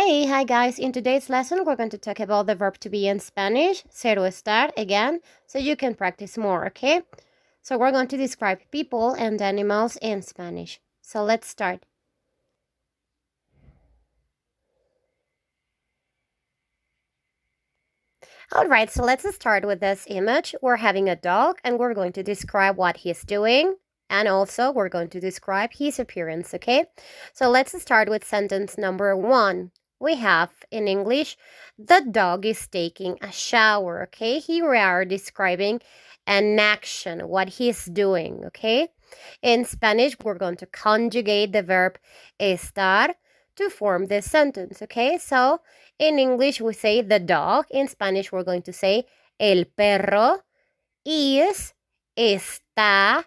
Hey, hi guys. In today's lesson, we're going to talk about the verb to be in Spanish, ser o estar, again, so you can practice more, okay? So we're going to describe people and animals in Spanish. So let's start. All right, so let's start with this image. We're having a dog and we're going to describe what he's doing. And also, we're going to describe his appearance, okay? So let's start with sentence number 1. We have in English, the dog is taking a shower, okay? Here we are describing an action, what he's doing, okay? In Spanish, we're going to conjugate the verb estar to form this sentence, okay? So in English, we say the dog. In Spanish, we're going to say el perro está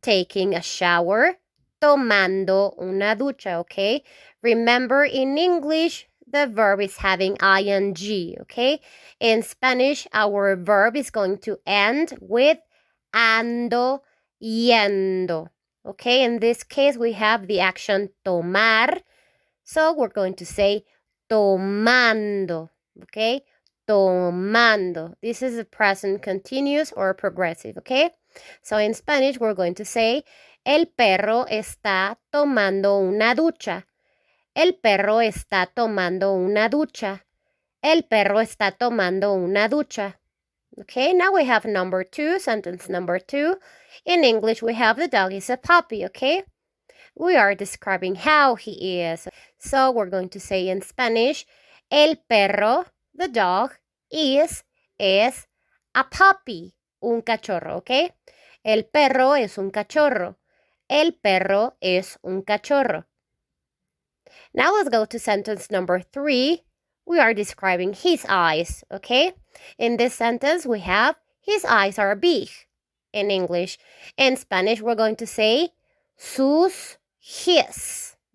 taking a shower, tomando una ducha, okay? Remember, in English, the verb is having ing, okay? In Spanish, our verb is going to end with ando, yendo, okay? In this case, we have the action tomar, so we're going to say tomando, okay? Tomando. This is a present continuous or progressive, okay? So in Spanish, we're going to say, el perro está tomando una ducha. El perro está tomando una ducha. El perro está tomando una ducha. Okay, now we have number 2, sentence number 2. In English, we have the dog is a puppy, okay? We are describing how he is. So we're going to say in Spanish, el perro, the dog, es a puppy, un cachorro, okay? El perro es un cachorro. El perro es un cachorro. Now let's go to sentence number 3. We are describing his eyes, okay? In this sentence, we have his eyes are big in English. In Spanish, we're going to say his.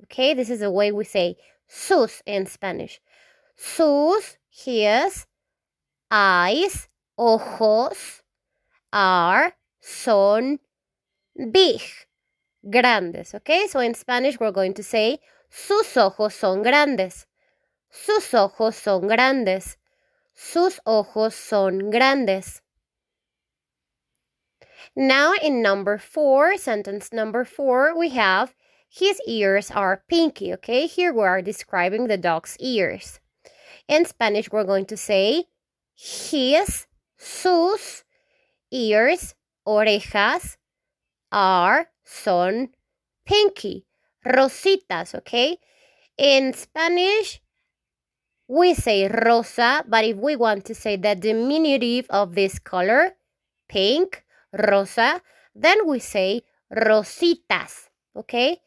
Okay, this is the way we say sus in Spanish. His eyes, ojos, son big, grandes. Okay, so in Spanish we're going to say sus ojos son grandes. Sus ojos son grandes. Sus ojos son grandes. Now in number 4, sentence number 4, we have his ears are pinky, okay? Here we are describing the dog's ears. In Spanish, we're going to say sus ears, orejas, son pinky, rositas, okay? In Spanish, we say rosa, but if we want to say the diminutive of this color, pink, rosa, then we say rositas, okay?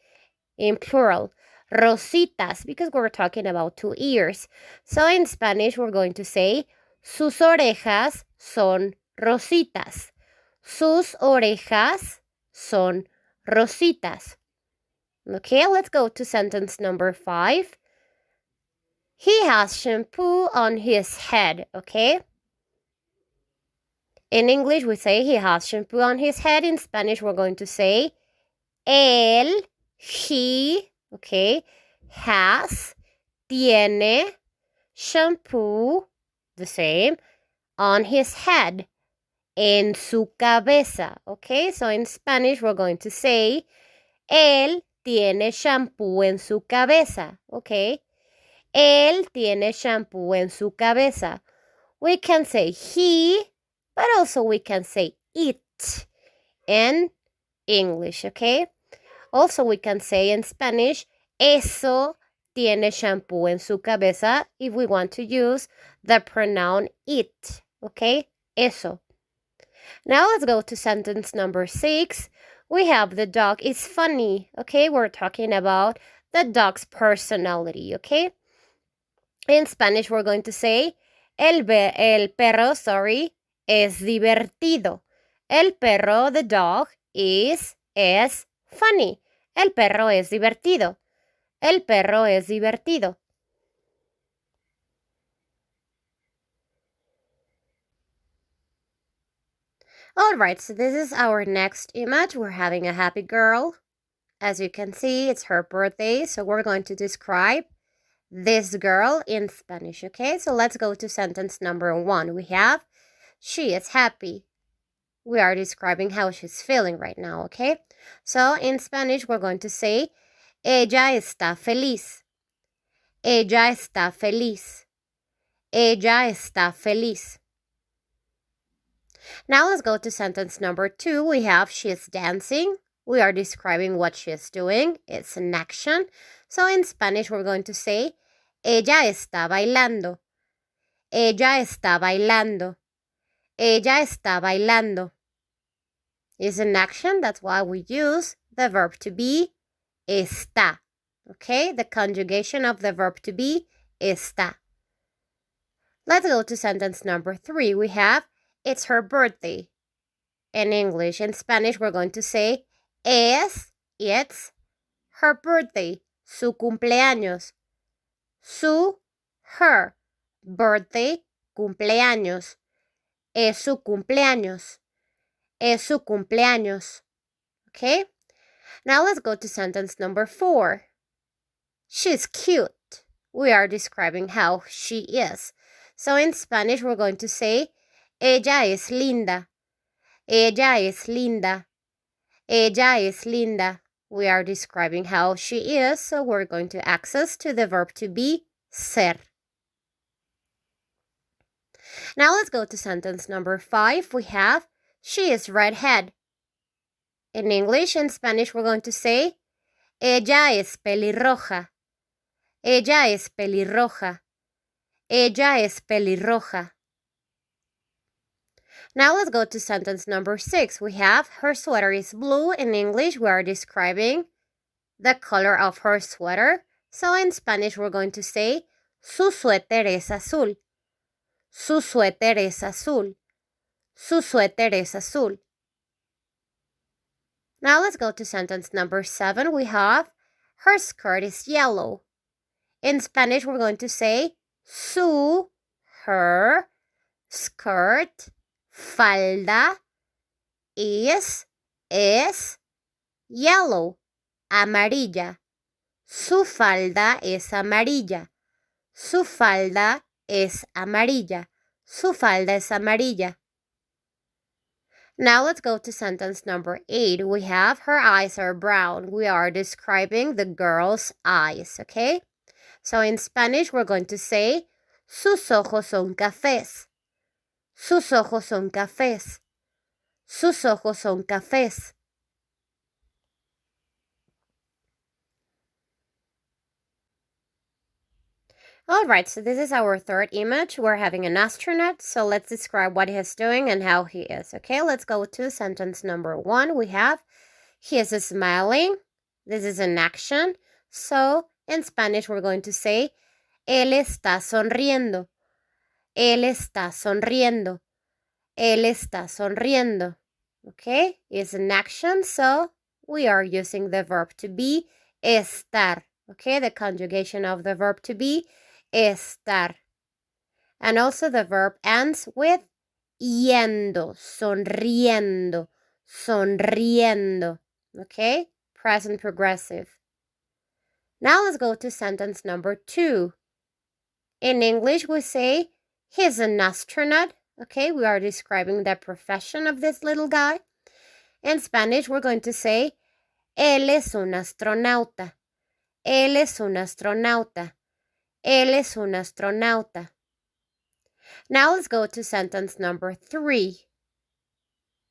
In plural, rositas, because we're talking about 2 ears. So in Spanish, we're going to say sus orejas son rositas. Sus orejas son rositas. Okay, let's go to sentence number 5. He has shampoo on his head, okay? In English, we say he has shampoo on his head. In Spanish, we're going to say he, okay, has, tiene, shampoo, the same, on his head, en su cabeza, okay? So in Spanish, we're going to say, él tiene shampoo en su cabeza, okay? Él tiene shampoo en su cabeza. We can say he, but also we can say it in English, okay? Also, we can say in Spanish, eso tiene shampoo en su cabeza if we want to use the pronoun it, okay? Eso. Now let's go to sentence number 6. We have the dog is funny, okay? We're talking about the dog's personality, okay? In Spanish, we're going to say, el perro, es divertido. El perro, the dog, es funny. El perro es divertido. El perro es divertido. Alright, so this is our next image. We're having a happy girl. As you can see, it's her birthday, so we're going to describe this girl in Spanish, okay? So let's go to sentence number 1. We have, she is happy. We are describing how she's feeling right now, okay? So in Spanish, we're going to say, ella está feliz. Ella está feliz. Ella está feliz. Now let's go to sentence number 2. We have, she is dancing. We are describing what she is doing. It's an action. So in Spanish, we're going to say, ella está bailando. Ella está bailando. Ella está bailando. It's an action. That's why we use the verb to be, está. Okay? The conjugation of the verb to be, está. Let's go to sentence number 3. We have, it's her birthday. In English. In Spanish, we're going to say, it's her birthday. Su cumpleaños. Her birthday, cumpleaños. Es su cumpleaños. Es su cumpleaños. Okay? Now let's go to sentence number 4. She's cute. We are describing how she is. So in Spanish, we're going to say, ella es linda. Ella es linda. Ella es linda. We are describing how she is, so we're going to access to the verb to be, ser. Now let's go to sentence number 5. We have, she is redhead. In English and Spanish, we're going to say, ella es pelirroja. Ella es pelirroja. Ella es pelirroja. Now let's go to sentence number 6. We have, her sweater is blue. In English, we are describing the color of her sweater. So in Spanish, we're going to say, su suéter es azul. Su suéter es azul. Su suéter es azul. Now let's go to sentence number 7. We have, her skirt is yellow. In Spanish, we're going to say, her skirt, falda, is yellow, amarilla. Su falda es amarilla. Su falda es amarilla. Su falda es amarilla. Now let's go to sentence number 8. We have, her eyes are brown. We are describing the girl's eyes, okay? So in Spanish, we're going to say, sus ojos son cafés. Sus ojos son cafés. Sus ojos son cafés. All right, so this is our third image. We're having an astronaut, so let's describe what he's doing and how he is. Okay, let's go to sentence number 1. We have, he is smiling. This is an action. So in Spanish, we're going to say, él está sonriendo. Él está sonriendo. Él está sonriendo. Okay, it's an action, so we are using the verb to be, estar. Okay, the conjugation of the verb to be, estar. And also the verb ends with yendo, sonriendo, sonriendo. Okay, present progressive. Now let's go to sentence number 2. In English, we say, he's an astronaut. Okay, we are describing the profession of this little guy. In Spanish, we're going to say, él es un astronauta. Él es un astronauta. Él es un astronauta. Now let's go to sentence number 3.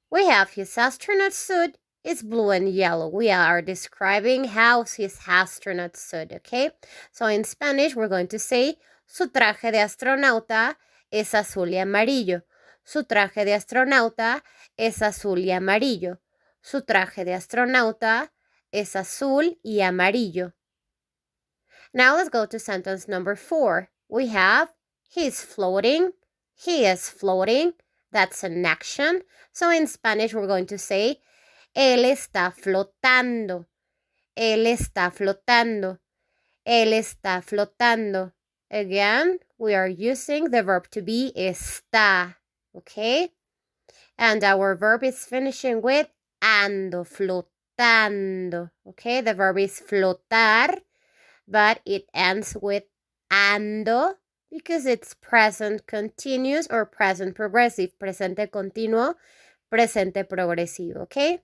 We have his astronaut suit is blue and yellow. We are describing how his astronaut suit, okay? So in Spanish, we're going to say, su traje de astronauta es azul y amarillo. Su traje de astronauta es azul y amarillo. Su traje de astronauta es azul y amarillo. Now let's go to sentence number 4. We have, he's floating. He is floating. That's an action. So in Spanish, we're going to say, él está flotando. Él está flotando. Él está flotando. Again, we are using the verb to be, está. Okay? And our verb is finishing with ando, flotando. Okay? The verb is flotar, but it ends with ando, because it's present continuous or present progressive. Presente continuo, presente progresivo, okay?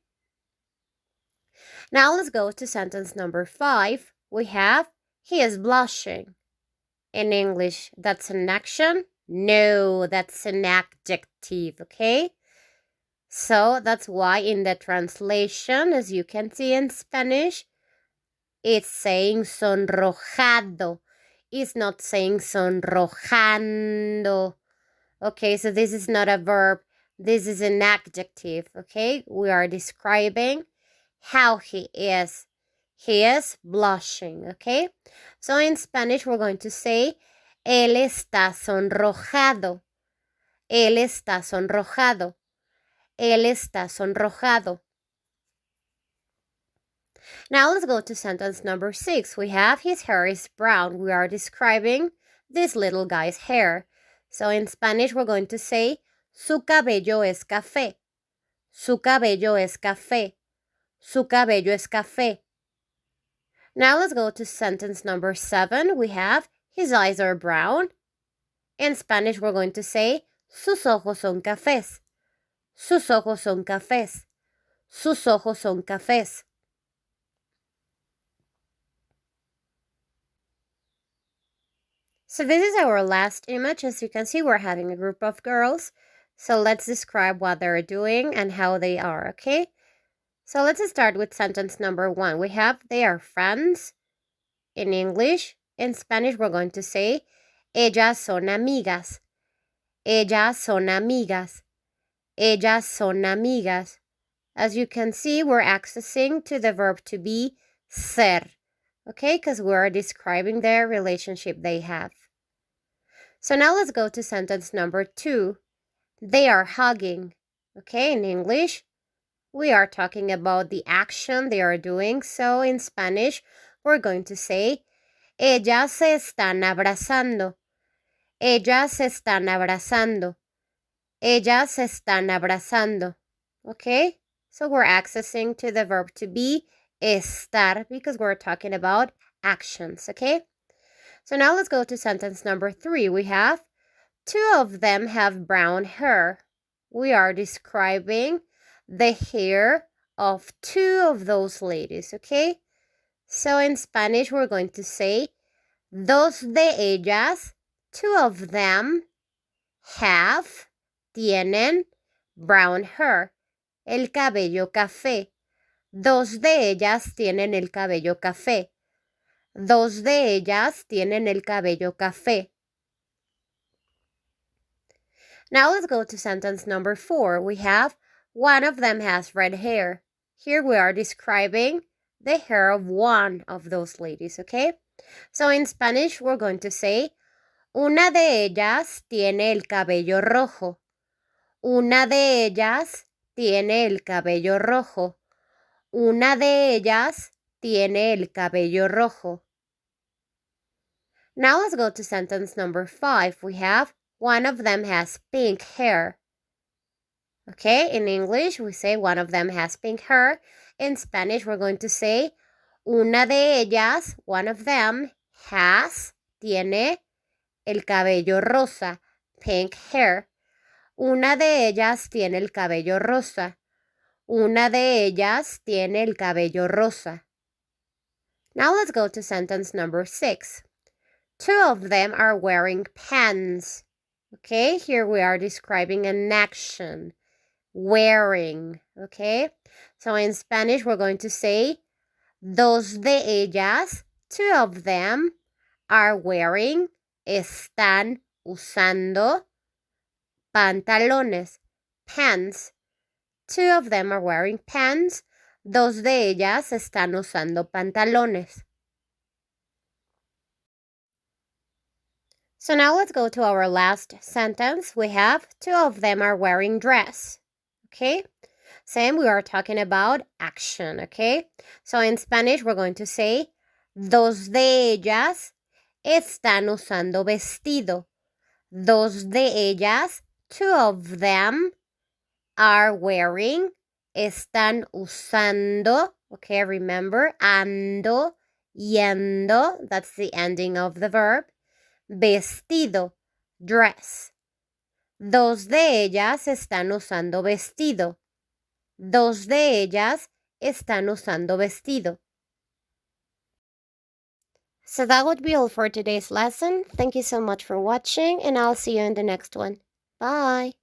Now let's go to sentence number 5. We have, he is blushing. In English, that's an action? No, that's an adjective, okay? So that's why in the translation, as you can see in Spanish, it's saying sonrojado. It's not saying sonrojando. Okay, so this is not a verb. This is an adjective, okay? We are describing how he is. He is blushing, okay? So in Spanish, we're going to say, él está sonrojado. Él está sonrojado. Él está sonrojado. Now let's go to sentence number 6. We have, his hair is brown. We are describing this little guy's hair. So in Spanish, we're going to say, su cabello es café. Su cabello es café. Su cabello es café. Now let's go to sentence number 7. We have, his eyes are brown. In Spanish, we're going to say, sus ojos son cafés. Sus ojos son cafés. Sus ojos son cafés. So this is our last image. As you can see, we're having a group of girls. So let's describe what they're doing and how they are, okay? So let's start with sentence number 1. We have, they are friends. In English, in Spanish, we're going to say, ellas son amigas. Ellas son amigas. Ellas son amigas. As you can see, we're accessing to the verb to be ser, okay? Because we're describing their relationship they have. So now let's go to sentence number 2. They are hugging, okay? In English, we are talking about the action they are doing. So in Spanish, we're going to say, ellas se están abrazando. Ellas se están abrazando. Ellas se están abrazando. Okay? So we're accessing to the verb to be, estar, because we're talking about actions, okay? So now let's go to sentence number 3. We have, 2 of them have brown hair. We are describing the hair of 2 of those ladies, okay? So in Spanish, we're going to say, dos de ellas, 2 of them have, tienen, brown hair, el cabello café. Dos de ellas tienen el cabello café. Dos de ellas tienen el cabello café. Now let's go to sentence number 4. We have, one of them has red hair. Here we are describing the hair of one of those ladies, okay? So in Spanish, we're going to say, una de ellas tiene el cabello rojo. Una de ellas tiene el cabello rojo. Una de ellas tiene el cabello rojo. Now let's go to sentence number 5. We have, one of them has pink hair. Okay, in English, we say one of them has pink hair. In Spanish, we're going to say, una de ellas, one of them, has, tiene, el cabello rosa, pink hair. Una de ellas tiene el cabello rosa. Una de ellas tiene el cabello rosa. Now let's go to sentence number 6. 2 of them are wearing pants. Okay, here we are describing an action. Wearing, okay? So in Spanish, we're going to say, dos de ellas, 2 of them, are wearing, están usando, pantalones, pants. 2 of them are wearing pants. Dos de ellas están usando pantalones. So now let's go to our last sentence. We have, 2 of them are wearing dress. Okay? Same, we are talking about action, okay? So in Spanish, we're going to say, dos de ellas están usando vestido. Dos de ellas, 2 of them, are wearing, están usando, okay, remember, ando, yendo, that's the ending of the verb. vestido, dress. Dos de ellas están usando vestido. Dos de ellas están usando vestido. So that would be all for today's lesson. Thank you so much for watching, and I'll see you in the next one. Bye!